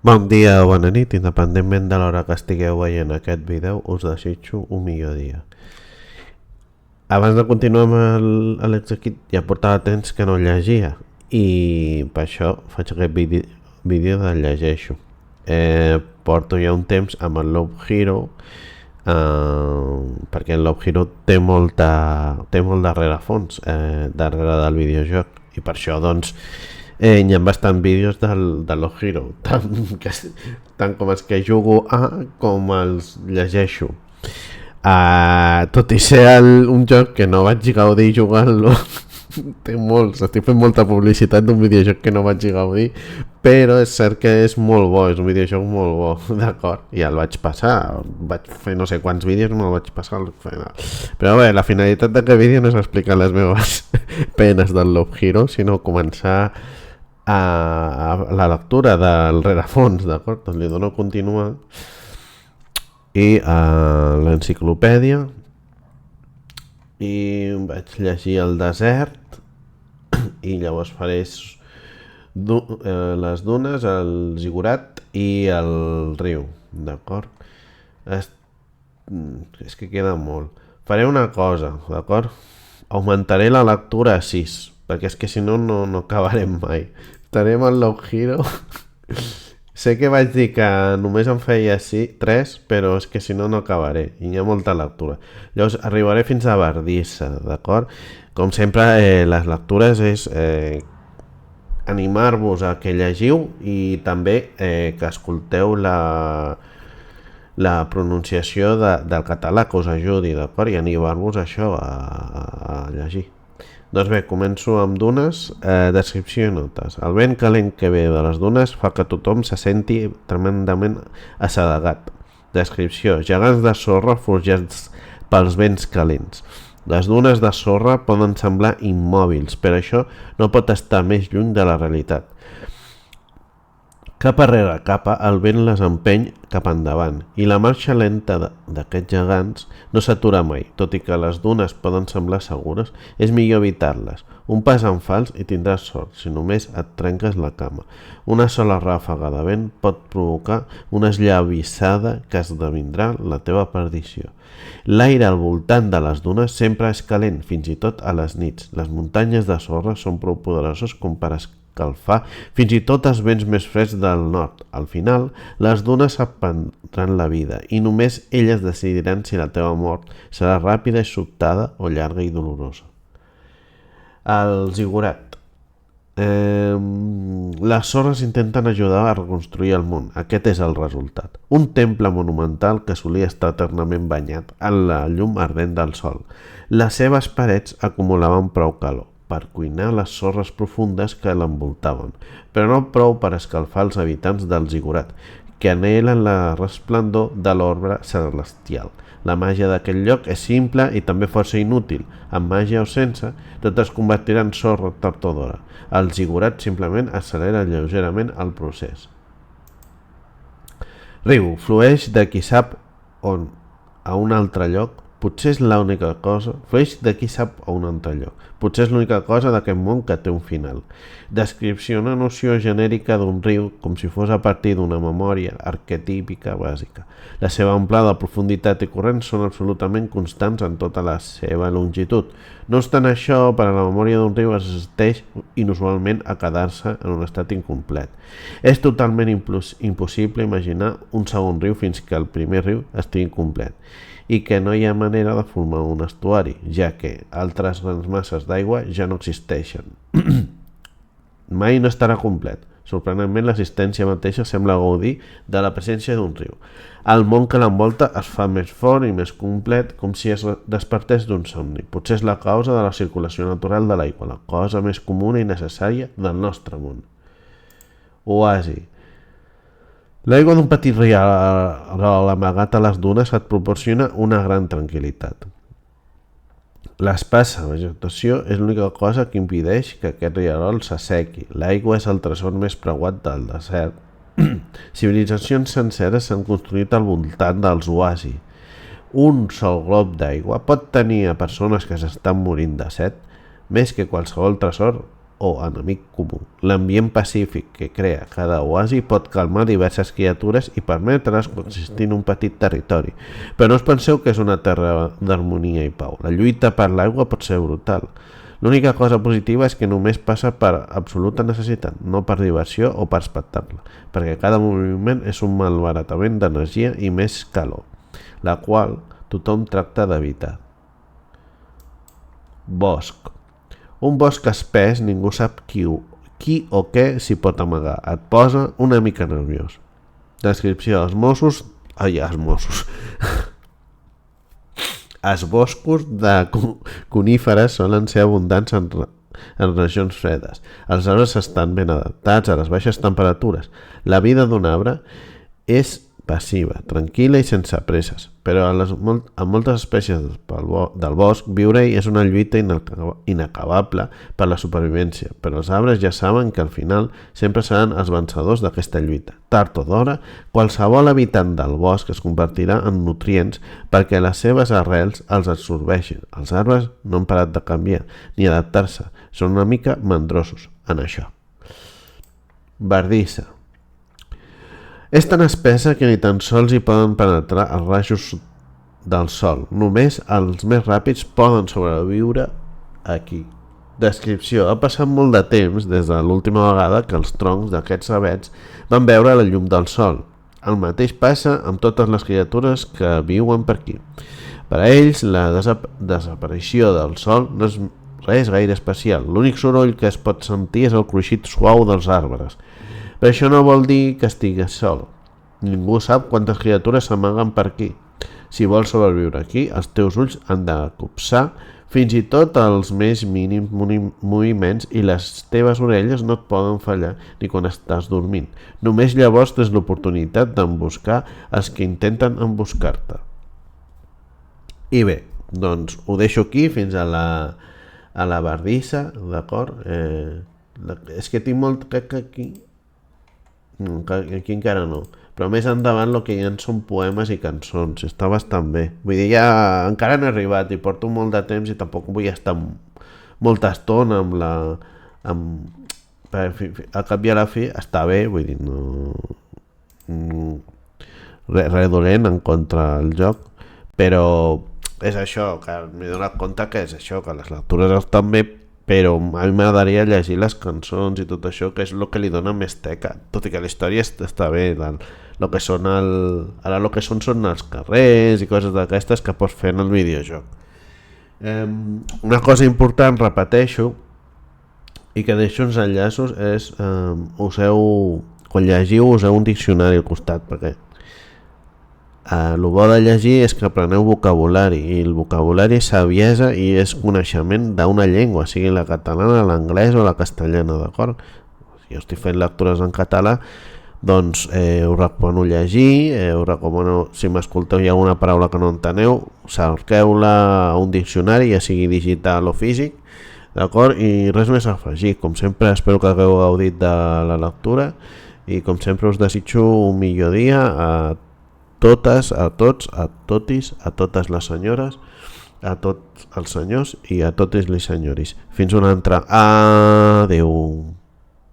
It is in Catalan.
Bon dia o bona nit, independentment de l'hora que estigueu veient aquest vídeo, us desitjo un millor dia. Abans de continuar amb l'exequit, ja portava temps que no llegia i per això faig aquest vídeo de llegeixo. Porto ja un temps amb el Love Hero, perquè el Love Hero té molt de rerefons darrere del videojoc, i per això doncs hi ha bastant vídeos del Love Hero, tant com els que jugo com els llegeixo. Tot i ser un joc que no vaig gaudir jugant-lo, estic fent molta publicitat d'un videojoc que no vaig gaudir, però és cert que és molt bo, és un videojoc molt bo, d'acord, i el vaig passar, vaig fer no sé quants vídeos, me'l vaig passar al final. Però bé, la finalitat d'aquest vídeo no és explicar les meves penes del Love Hero, sinó començar a la lectura del rerefons, d'acord? Doncs li dono a continuar i l'enciclopèdia i vaig llegir el desert i llavors faré les dunes, el zigurat i el riu, d'acord? És que queda molt. Faré una cosa, d'acord? Augmentaré la lectura a 6, perquè és que si no, no acabarem mai. Estarem al Love Hero. Sé que vaig dir que només em feia 3, però és que si no, no acabaré. I hi ha molta lectura. Llavors arribaré fins a Bardissa, d'acord? Com sempre, les lectures és animar-vos a que llegiu i també que escolteu la pronunciació del català, que us ajudi, d'acord? I animar-vos a això, a llegir. Doncs bé, començo amb dunes, descripció i notes. El vent calent que ve de les dunes fa que tothom se senti tremendament assedegat. Descripció: gegants de sorra forjats pels vents calents. Les dunes de sorra poden semblar immòbils, però això no pot estar més lluny de la realitat. Capa rere capa, el vent les empeny cap endavant, i la marxa lenta d'aquests gegants no s'atura mai. Tot i que les dunes poden semblar segures, és millor evitar-les. Un pas en fals i tindràs sort, si només et trenques la cama. Una sola ràfaga de vent pot provocar una esllavissada que esdevindrà la teva perdició. L'aire al voltant de les dunes sempre és calent, fins i tot a les nits. Les muntanyes de sorra són prou poderosos com per escalfar fins i tot els vents més freds del nord. Al final, les dunes s'aprendran la vida i només elles decidiran si la teva mort serà ràpida i sobtada o llarga i dolorosa. El zigurat. Les sorres intenten ajudar a reconstruir el món. Aquest és el resultat. Un temple monumental que solia estar eternament banyat en la llum ardent del sol. Les seves parets acumulaven prou calor per cuinar les sorres profundes que l'envoltaven, però no prou per escalfar els habitants del zigurat, que anhelen la resplendor de l'orbe celestial. La màgia d'aquest lloc és simple i també força inútil. Amb màgia o sense, tot es convertirà en sorra tard o d'hora. El zigurat simplement accelera lleugerament el procés. Riu, flueix de qui sap on a un altre lloc. Potser és l'única cosa, flueix de qui sap a un altre lloc. Potser és l'única cosa d'aquest món que té un final. Descripció: una noció genèrica d'un riu com si fos a partir d'una memòria arquetípica bàsica. La seva amplada, profunditat i corrent són absolutament constants en tota la seva longitud. No obstant això, per a la memòria d'un riu assisteix inusualment a quedar-se en un estat incomplet. És totalment impossible imaginar un segon riu fins que el primer riu estigui complet, i que no hi ha manera de formar un estuari, ja que altres grans masses d'aigua ja no existeixen. Mai no estarà complet. Sorprenentment, l'existència mateixa sembla gaudir de la presència d'un riu. El món que l'envolta es fa més fort i més complet, com si es despertés d'un somni. Potser és la causa de la circulació natural de l'aigua, la cosa més comuna i necessària del nostre món. Oasi. L'aigua d'un petit rierol amagat a les dunes et proporciona una gran tranquil·litat. L'espessa vegetació és l'única cosa que impedeix que aquest rierol s'assequi. L'aigua és el tresor més preuat del desert. Civilitzacions senceres s'han construït al voltant dels oasis. Un sol glob d'aigua pot tenir a persones que s'estan morint de set més que qualsevol tresor o enemic comú. L'ambient pacífic que crea cada oasi pot calmar diverses criatures i permetre's coexistir en un petit territori. Però no us penseu que és una terra d'harmonia i pau. La lluita per l'aigua pot ser brutal. L'única cosa positiva és que només passa per absoluta necessitat, no per diversió o per espectacle, perquè cada moviment és un malbaratament d'energia i més calor, la qual tothom tracta d'evitar. Bosc. Un bosc espès, ningú sap qui o què s'hi pot amagar. Et posa una mica nerviós. Descripció. Els boscos de coníferes solen ser abundants en regions fredes. Els arbres estan ben adaptats a les baixes temperatures. La vida d'un arbre és passiva, tranquil·la i sense presses, però en moltes espècies del bosc viure-hi és una lluita inacabable per la supervivència, però els arbres ja saben que al final sempre seran els vencedors d'aquesta lluita. Tard o d'hora, qualsevol habitant del bosc es convertirà en nutrients perquè les seves arrels els absorbeixin. Els arbres no han parat de canviar ni adaptar-se, són una mica mandrosos en això. Bardissa. És tan espessa que ni tan sols hi poden penetrar els rajos del sol. Només els més ràpids poden sobreviure aquí. Descripció. Ha passat molt de temps des de l'última vegada que els troncs d'aquests avets van veure la llum del sol. El mateix passa amb totes les criatures que viuen per aquí. Per a ells, la desaparició del sol no és res gaire especial. L'únic soroll que es pot sentir és el cruixit suau dels arbres. Però això no vol dir que estigues sol. Ningú sap quantes criatures s'amaguen per aquí. Si vols sobreviure aquí, els teus ulls han de copsar fins i tot els més mínims moviments i les teves orelles no et poden fallar ni quan estàs dormint. Només llavors tens l'oportunitat d'emboscar els que intenten emboscar-te. I bé, doncs ho deixo aquí fins a la bardissa, d'acord? És que tinc molt... Aquí encara no, però més endavant el que hi ha són poemes i cançons, està bastant bé. Vull dir, ja encara no he arribat i porto molt de temps i tampoc vull estar molta estona amb la... A cap i a la fi està bé, vull dir, no... Res dolent en contra del joc, però és això, que m'he donat compte que és això, que les lectures estan bé, però a mi m'agradaria llegir les cançons i tot això, que és el que li dona més teca, tot i que la història està bé. Ara el que són els carrers i coses d'aquestes que pots fer en el videojoc. Una cosa important, repeteixo, i que deixo uns enllaços, és quan llegiu useu un diccionari al costat, perquè el bo de llegir és que apreneu vocabulari, i el vocabulari és saviesa i és coneixement d'una llengua, sigui la catalana, l'anglès o la castellana, d'acord? Si jo estic fent lectures en català, doncs us recomano llegir, us recomano, si m'escolteu hi ha alguna paraula que no enteneu, cerqueu-la a un diccionari, ja sigui digital o físic, d'acord? I res més a afegir. Com sempre, espero que hagueu gaudit de la lectura i com sempre us desitjo un millor dia a totes, a tots, a totis, a totes les senyores, a tots els senyors i a totes les senyoris. Fins una altra. Adeu.